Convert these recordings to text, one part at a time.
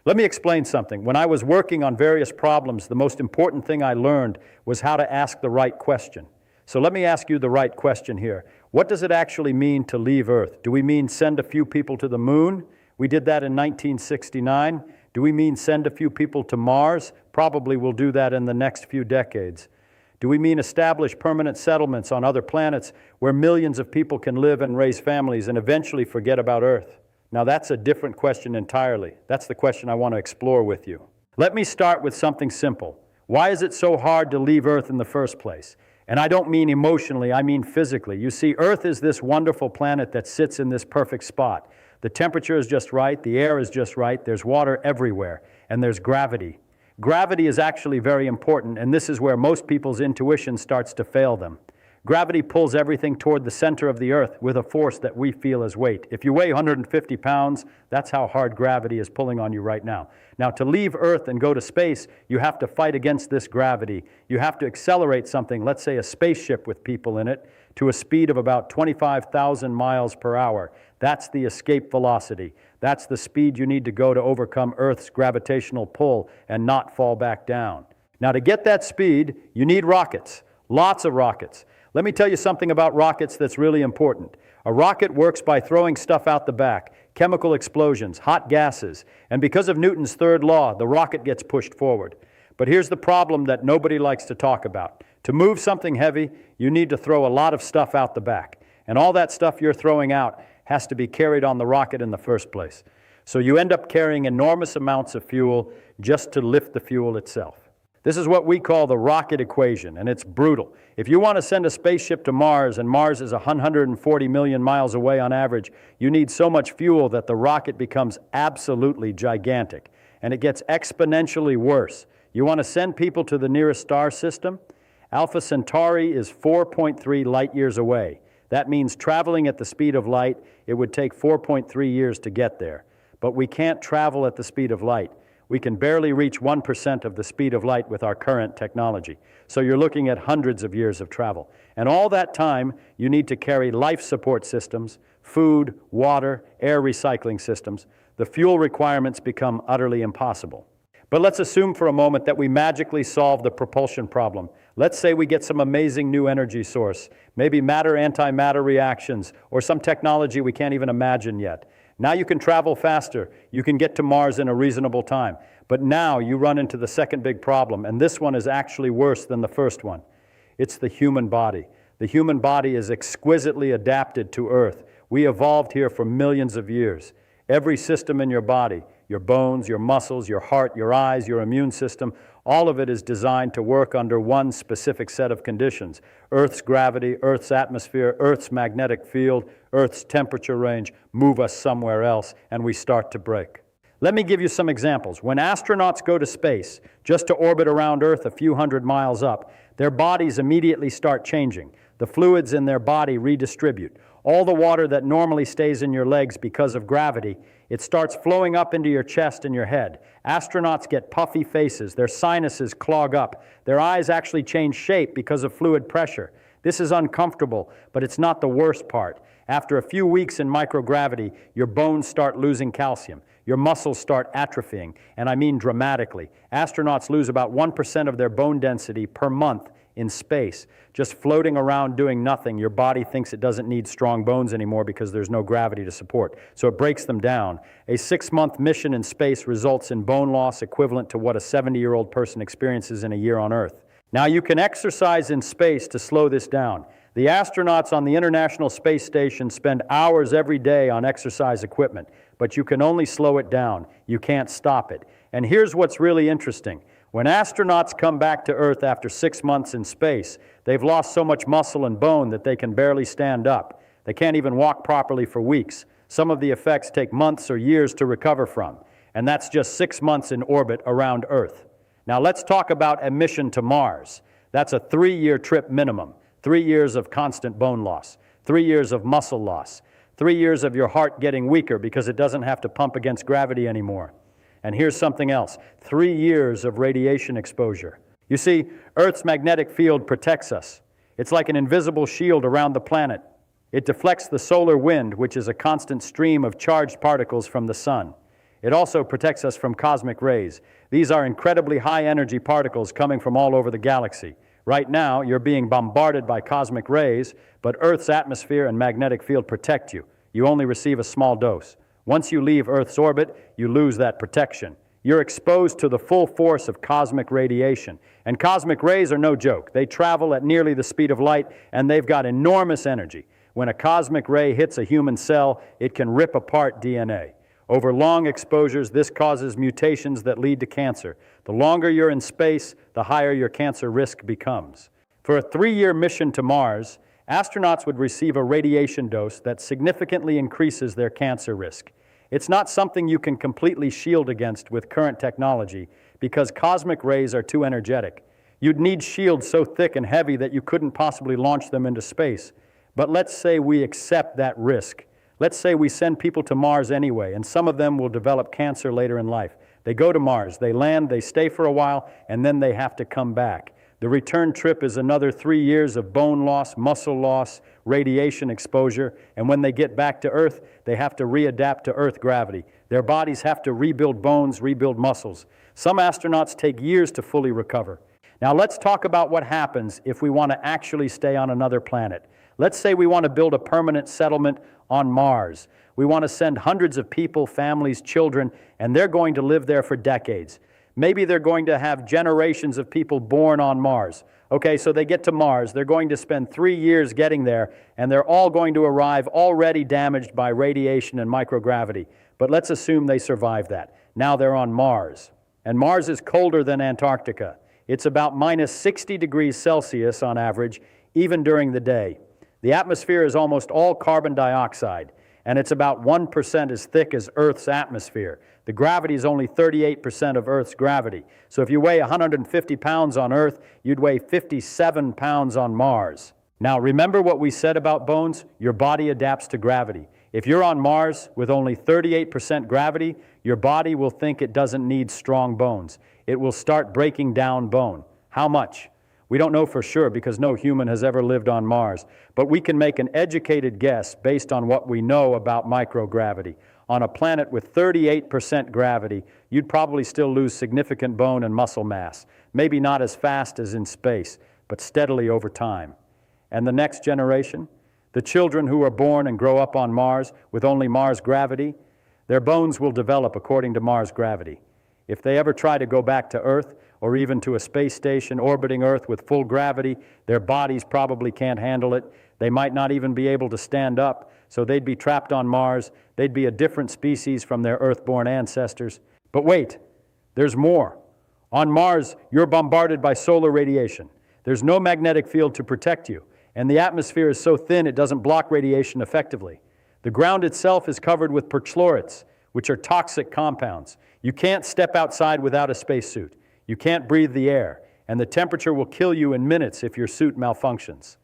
Let me explain something. When I was working on various problems, the most important thing I learned was how to ask the right question. So let me ask you the right question here. What does it actually mean to leave Earth? Do we mean send a few people to the moon? We did that in 1969. Do we mean send a few people to Mars? Probably we'll do that in the next few decades. Do we mean establish permanent settlements on other planets where millions of people can live and raise families and eventually forget about Earth? Now that's a different question entirely. That's the question I want to explore with you. Let me start with something simple. Why is it so hard to leave Earth in the first place? And I don't mean emotionally, I mean physically. You see, Earth is this wonderful planet that sits in this perfect spot. The temperature is just right, the air is just right, there's water everywhere, and there's gravity. Gravity is actually very important, and this is where most people's intuition starts to fail them. Gravity pulls everything toward the center of the Earth with a force that we feel as weight. If you weigh 150 pounds, that's how hard gravity is pulling on you right now. Now, to leave Earth and go to space, you have to fight against this gravity. You have to accelerate something, let's say a spaceship with people in it, to a speed of about 25,000 miles per hour. That's the escape velocity. That's the speed you need to go to overcome Earth's gravitational pull and not fall back down. Now, to get that speed, you need rockets, lots of rockets. Let me tell you something about rockets that's really important. A rocket works by throwing stuff out the back, chemical explosions, hot gases, and because of Newton's third law, the rocket gets pushed forward. But here's the problem that nobody likes to talk about. To move something heavy, you need to throw a lot of stuff out the back, and all that stuff you're throwing out has to be carried on the rocket in the first place. So you end up carrying enormous amounts of fuel just to lift the fuel itself. This is what we call the rocket equation, and it's brutal. If you want to send a spaceship to Mars, and Mars is 140 million miles away on average, you need so much fuel that the rocket becomes absolutely gigantic, and it gets exponentially worse. You want to send people to the nearest star system? Alpha Centauri is 4.3 light years away. That means traveling at the speed of light, it would take 4.3 years to get there. But we can't travel at the speed of light. We can barely reach 1% of the speed of light with our current technology. So you're looking at hundreds of years of travel. And all that time, you need to carry life support systems, food, water, air recycling systems. The fuel requirements become utterly impossible. But let's assume for a moment that we magically solve the propulsion problem. Let's say we get some amazing new energy source, maybe matter-antimatter reactions, or some technology we can't even imagine yet. Now you can travel faster. You can get to Mars in a reasonable time. But now you run into the second big problem, and this one is actually worse than the first one. It's the human body. The human body is exquisitely adapted to Earth. We evolved here for millions of years. Every system in your body, your bones, your muscles, your heart, your eyes, your immune system, all of it is designed to work under one specific set of conditions. Earth's gravity, Earth's atmosphere, Earth's magnetic field, Earth's temperature range move us somewhere else, and we start to break. Let me give you some examples. When astronauts go to space, just to orbit around Earth a few hundred miles up, their bodies immediately start changing. The fluids in their body redistribute. All the water that normally stays in your legs because of gravity, it starts flowing up into your chest and your head. Astronauts get puffy faces, their sinuses clog up, their eyes actually change shape because of fluid pressure. This is uncomfortable, but it's not the worst part. After a few weeks in microgravity, your bones start losing calcium. Your muscles start atrophying, and I mean dramatically. Astronauts lose about 1% of their bone density per month in space. Just floating around doing nothing, your body thinks it doesn't need strong bones anymore because there's no gravity to support. So it breaks them down. A 6-month mission in space results in bone loss equivalent to what a 70-year-old person experiences in a year on Earth. Now you can exercise in space to slow this down. The astronauts on the International Space Station spend hours every day on exercise equipment, but you can only slow it down. You can't stop it. And here's what's really interesting. When astronauts come back to Earth after 6 months in space, they've lost so much muscle and bone that they can barely stand up. They can't even walk properly for weeks. Some of the effects take months or years to recover from, and that's just 6 months in orbit around Earth. Now let's talk about a mission to Mars. That's a 3-year trip minimum, 3 years of constant bone loss, 3 years of muscle loss, 3 years of your heart getting weaker because it doesn't have to pump against gravity anymore. And here's something else, 3 years of radiation exposure. You see, Earth's magnetic field protects us. It's like an invisible shield around the planet. It deflects the solar wind, which is a constant stream of charged particles from the sun. It also protects us from cosmic rays. These are incredibly high-energy particles coming from all over the galaxy. Right now, you're being bombarded by cosmic rays, but Earth's atmosphere and magnetic field protect you. You only receive a small dose. Once you leave Earth's orbit, you lose that protection. You're exposed to the full force of cosmic radiation. And cosmic rays are no joke. They travel at nearly the speed of light, and they've got enormous energy. When a cosmic ray hits a human cell, it can rip apart DNA. Over long exposures, this causes mutations that lead to cancer. The longer you're in space, the higher your cancer risk becomes. For a 3-year mission to Mars, astronauts would receive a radiation dose that significantly increases their cancer risk. It's not something you can completely shield against with current technology because cosmic rays are too energetic. You'd need shields so thick and heavy that you couldn't possibly launch them into space. But let's say we accept that risk. Let's say we send people to Mars anyway, and some of them will develop cancer later in life. They go to Mars, they land, they stay for a while, and then they have to come back. The return trip is another 3 years of bone loss, muscle loss, radiation exposure, and when they get back to Earth, they have to readapt to Earth gravity. Their bodies have to rebuild bones, rebuild muscles. Some astronauts take years to fully recover. Now let's talk about what happens if we want to actually stay on another planet. Let's say we want to build a permanent settlement on Mars. We want to send hundreds of people, families, children, and they're going to live there for decades. Maybe they're going to have generations of people born on Mars. Okay, so they get to Mars. They're going to spend 3 years getting there, and they're all going to arrive already damaged by radiation and microgravity. But let's assume they survive that. Now they're on Mars. And Mars is colder than Antarctica. It's about minus 60 degrees Celsius on average, even during the day. The atmosphere is almost all carbon dioxide, and it's about 1% as thick as Earth's atmosphere. The gravity is only 38% of Earth's gravity. So if you weigh 150 pounds on Earth, you'd weigh 57 pounds on Mars. Now, remember what we said about bones? Your body adapts to gravity. If you're on Mars with only 38% gravity, your body will think it doesn't need strong bones. It will start breaking down bone. How much? We don't know for sure because no human has ever lived on Mars, but we can make an educated guess based on what we know about microgravity. On a planet with 38% gravity, you'd probably still lose significant bone and muscle mass, maybe not as fast as in space, but steadily over time. And the next generation, the children who are born and grow up on Mars with only Mars gravity, their bones will develop according to Mars gravity. If they ever try to go back to Earth, or even to a space station orbiting Earth with full gravity, their bodies probably can't handle it. They might not even be able to stand up, so they'd be trapped on Mars. They'd be a different species from their Earth-born ancestors. But wait, there's more. On Mars, you're bombarded by solar radiation. There's no magnetic field to protect you, and the atmosphere is so thin it doesn't block radiation effectively. The ground itself is covered with perchlorates, which are toxic compounds. You can't step outside without a spacesuit. You can't breathe the air, and the temperature will kill you in minutes if your suit malfunctions.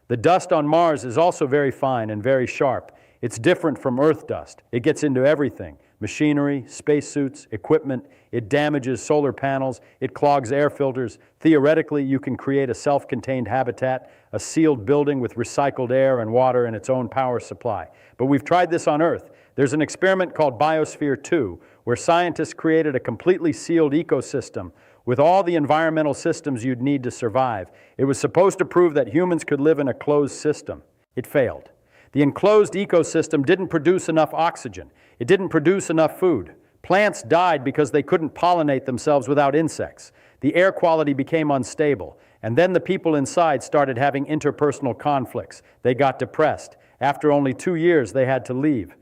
The dust on Mars is also very fine and very sharp. It's different from Earth dust. It gets into everything: machinery, spacesuits, equipment. It damages solar panels. It clogs air filters. Theoretically, you can create a self-contained habitat, a sealed building with recycled air and water and its own power supply. But we've tried this on Earth. There's an experiment called Biosphere 2, where scientists created a completely sealed ecosystem with all the environmental systems you'd need to survive. It was supposed to prove that humans could live in a closed system. It failed. The enclosed ecosystem didn't produce enough oxygen. It didn't produce enough food. Plants died because they couldn't pollinate themselves without insects. The air quality became unstable. And then the people inside started having interpersonal conflicts. They got depressed. After only 2 years, they had to leave.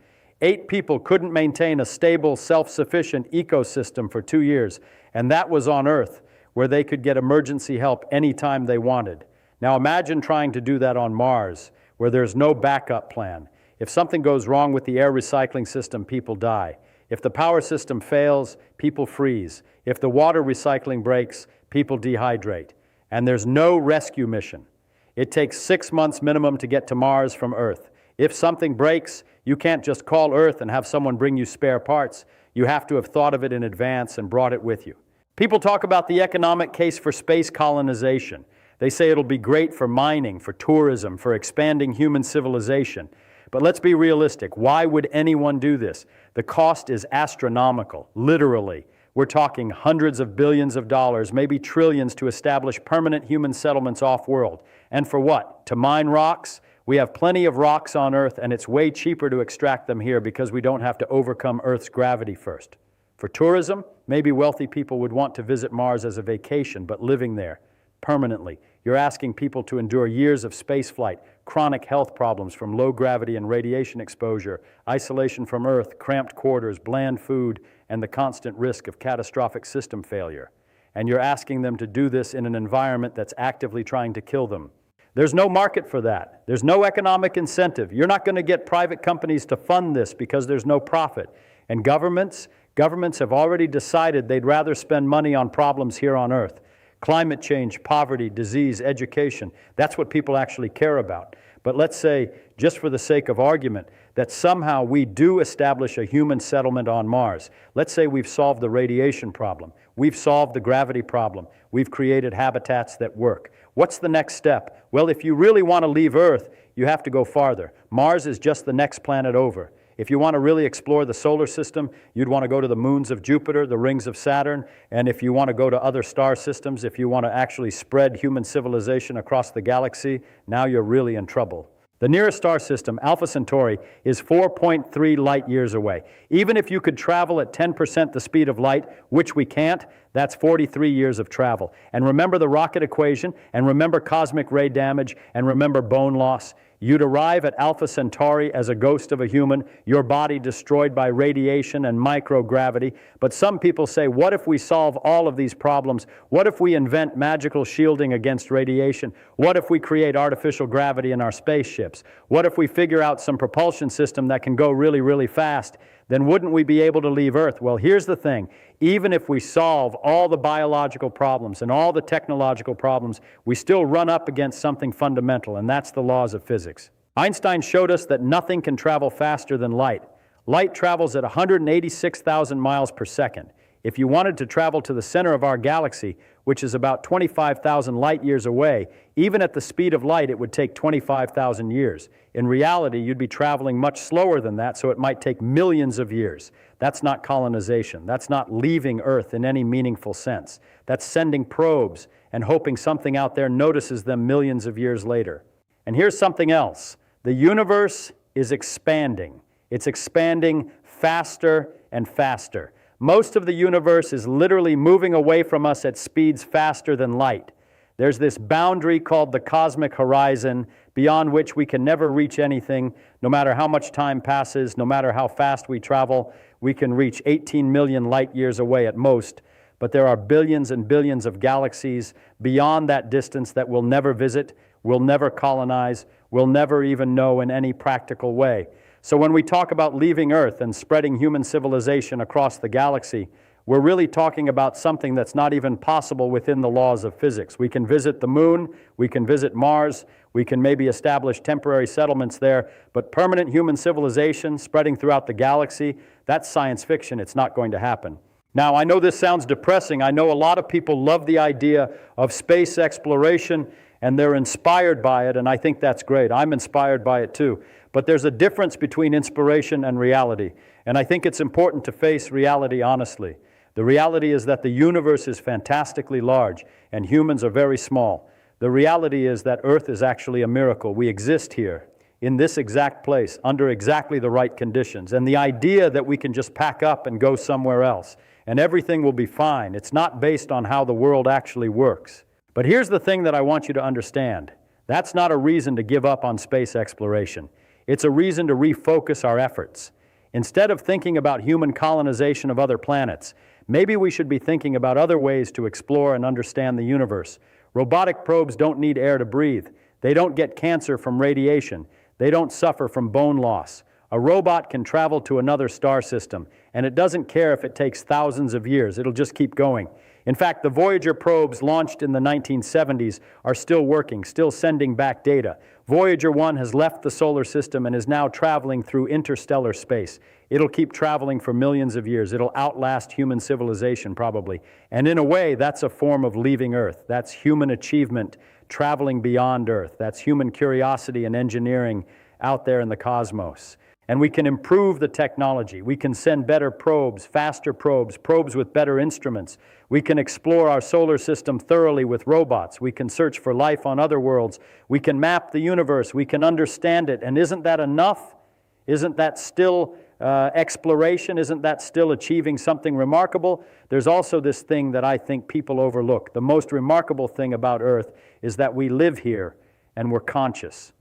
8 people couldn't maintain a stable, self-sufficient ecosystem for 2 years, and that was on Earth, where they could get emergency help anytime they wanted. Now imagine trying to do that on Mars, where there's no backup plan. If something goes wrong with the air recycling system, people die. If the power system fails, people freeze. If the water recycling breaks, people dehydrate. And there's no rescue mission. It takes 6 months minimum to get to Mars from Earth. If something breaks, you can't just call Earth and have someone bring you spare parts. You have to have thought of it in advance and brought it with you. People talk about the economic case for space colonization. They say it'll be great for mining, for tourism, for expanding human civilization. But let's be realistic. Why would anyone do this? The cost is astronomical, literally. We're talking hundreds of billions of dollars, maybe trillions, to establish permanent human settlements off-world. And for what? To mine rocks? We have plenty of rocks on Earth, and it's way cheaper to extract them here because we don't have to overcome Earth's gravity first. For tourism, maybe wealthy people would want to visit Mars as a vacation, but living there permanently. You're asking people to endure years of spaceflight, chronic health problems from low gravity and radiation exposure, isolation from Earth, cramped quarters, bland food, and the constant risk of catastrophic system failure. And you're asking them to do this in an environment that's actively trying to kill them. There's no market for that. There's no economic incentive. You're not going to get private companies to fund this because there's no profit. And governments have already decided they'd rather spend money on problems here on Earth. Climate change, poverty, disease, education, that's what people actually care about. But let's say, just for the sake of argument, that somehow we do establish a human settlement on Mars. Let's say we've solved the radiation problem. We've solved the gravity problem. We've created habitats that work. What's the next step? Well, if you really want to leave Earth, you have to go farther. Mars is just the next planet over. If you want to really explore the solar system, you'd want to go to the moons of Jupiter, the rings of Saturn, and if you want to go to other star systems, if you want to actually spread human civilization across the galaxy, now you're really in trouble. The nearest star system, Alpha Centauri, is 4.3 light years away. Even if you could travel at 10% the speed of light, which we can't, that's 43 years of travel. And remember the rocket equation, and remember cosmic ray damage, and remember bone loss. You'd arrive at Alpha Centauri as a ghost of a human, your body destroyed by radiation and microgravity. But some people say, what if we solve all of these problems? What if we invent magical shielding against radiation? What if we create artificial gravity in our spaceships? What if we figure out some propulsion system that can go really, really fast? Then wouldn't we be able to leave Earth? Well, here's the thing. Even if we solve all the biological problems and all the technological problems, we still run up against something fundamental, and that's the laws of physics. Einstein showed us that nothing can travel faster than light. Light travels at 186,000 miles per second. If you wanted to travel to the center of our galaxy, which is about 25,000 light years away, even at the speed of light, it would take 25,000 years. In reality, you'd be traveling much slower than that, so it might take millions of years. That's not colonization. That's not leaving Earth in any meaningful sense. That's sending probes and hoping something out there notices them millions of years later. And here's something else. The universe is expanding. It's expanding faster and faster. Most of the universe is literally moving away from us at speeds faster than light. There's this boundary called the cosmic horizon, beyond which we can never reach anything. No matter how much time passes, no matter how fast we travel, we can reach 18 million light years away at most. But there are billions and billions of galaxies beyond that distance that we'll never visit, we'll never colonize, we'll never even know in any practical way. So when we talk about leaving Earth and spreading human civilization across the galaxy, we're really talking about something that's not even possible within the laws of physics. We can visit the moon, we can visit Mars, we can maybe establish temporary settlements there, but permanent human civilization spreading throughout the galaxy, that's science fiction. It's not going to happen. Now, I know this sounds depressing. I know a lot of people love the idea of space exploration, and they're inspired by it, and I think that's great. I'm inspired by it too. But there's a difference between inspiration and reality, and I think it's important to face reality honestly. The reality is that the universe is fantastically large, and humans are very small. The reality is that Earth is actually a miracle. We exist here, in this exact place, under exactly the right conditions. And the idea that we can just pack up and go somewhere else, and everything will be fine, it's not based on how the world actually works. But here's the thing that I want you to understand. That's not a reason to give up on space exploration. It's a reason to refocus our efforts. Instead of thinking about human colonization of other planets, maybe we should be thinking about other ways to explore and understand the universe. Robotic probes don't need air to breathe. They don't get cancer from radiation. They don't suffer from bone loss. A robot can travel to another star system, and it doesn't care if it takes thousands of years. It'll just keep going. In fact, the Voyager probes launched in the 1970s are still working, still sending back data. Voyager 1 has left the solar system and is now traveling through interstellar space. It'll keep traveling for millions of years. It'll outlast human civilization probably. And in a way, that's a form of leaving Earth. That's human achievement traveling beyond Earth. That's human curiosity and engineering out there in the cosmos. And we can improve the technology. We can send better probes, faster probes, probes with better instruments. We can explore our solar system thoroughly with robots. We can search for life on other worlds. We can map the universe. We can understand it. And isn't that enough? Isn't that still exploration? Isn't that still achieving something remarkable? There's also this thing that I think people overlook. The most remarkable thing about Earth is that we live here and we're conscious.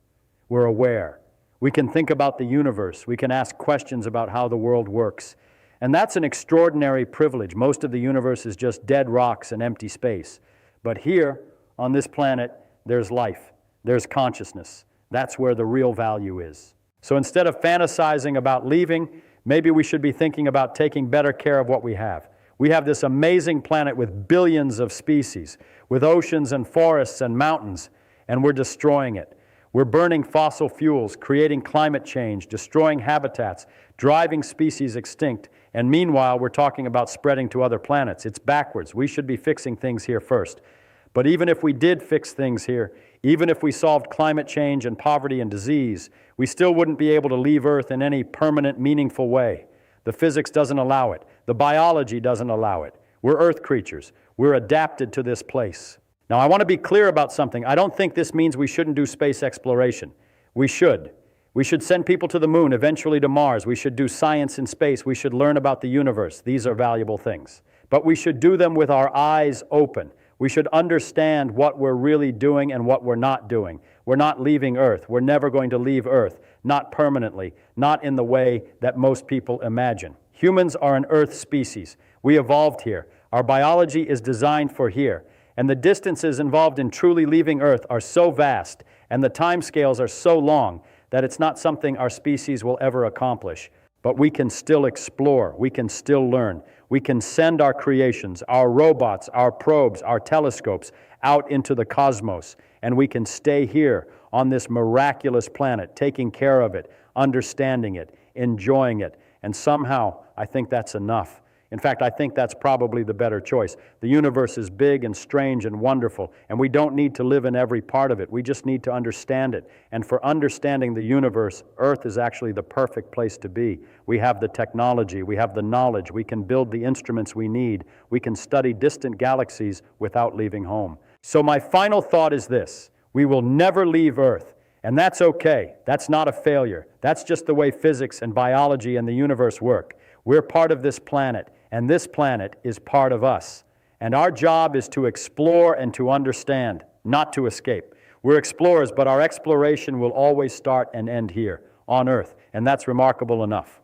We're aware. We can think about the universe. We can ask questions about how the world works. And that's an extraordinary privilege. Most of the universe is just dead rocks and empty space. But here, on this planet, there's life. There's consciousness. That's where the real value is. So instead of fantasizing about leaving, maybe we should be thinking about taking better care of what we have. We have this amazing planet with billions of species, with oceans and forests and mountains, and we're destroying it. We're burning fossil fuels, creating climate change, destroying habitats, driving species extinct, and meanwhile we're talking about spreading to other planets. It's backwards. We should be fixing things here first. But even if we did fix things here, even if we solved climate change and poverty and disease, we still wouldn't be able to leave Earth in any permanent, meaningful way. The physics doesn't allow it. The biology doesn't allow it. We're Earth creatures. We're adapted to this place. Now, I want to be clear about something. I don't think this means we shouldn't do space exploration. We should. We should send people to the moon, eventually to Mars. We should do science in space. We should learn about the universe. These are valuable things. But we should do them with our eyes open. We should understand what we're really doing and what we're not doing. We're not leaving Earth. We're never going to leave Earth. Not permanently. Not in the way that most people imagine. Humans are an Earth species. We evolved here. Our biology is designed for here. And the distances involved in truly leaving Earth are so vast, and the timescales are so long, that it's not something our species will ever accomplish. But we can still explore. We can still learn. We can send our creations, our robots, our probes, our telescopes out into the cosmos, and we can stay here on this miraculous planet, taking care of it, understanding it, enjoying it, and somehow I think that's enough. In fact, I think that's probably the better choice. The universe is big and strange and wonderful, and we don't need to live in every part of it. We just need to understand it. And for understanding the universe, Earth is actually the perfect place to be. We have the technology, we have the knowledge, we can build the instruments we need, we can study distant galaxies without leaving home. So my final thought is this: we will never leave Earth. And that's okay. That's not a failure. That's just the way physics and biology and the universe work. We're part of this planet, and this planet is part of us. And our job is to explore and to understand, not to escape. We're explorers, but our exploration will always start and end here, on Earth, and that's remarkable enough.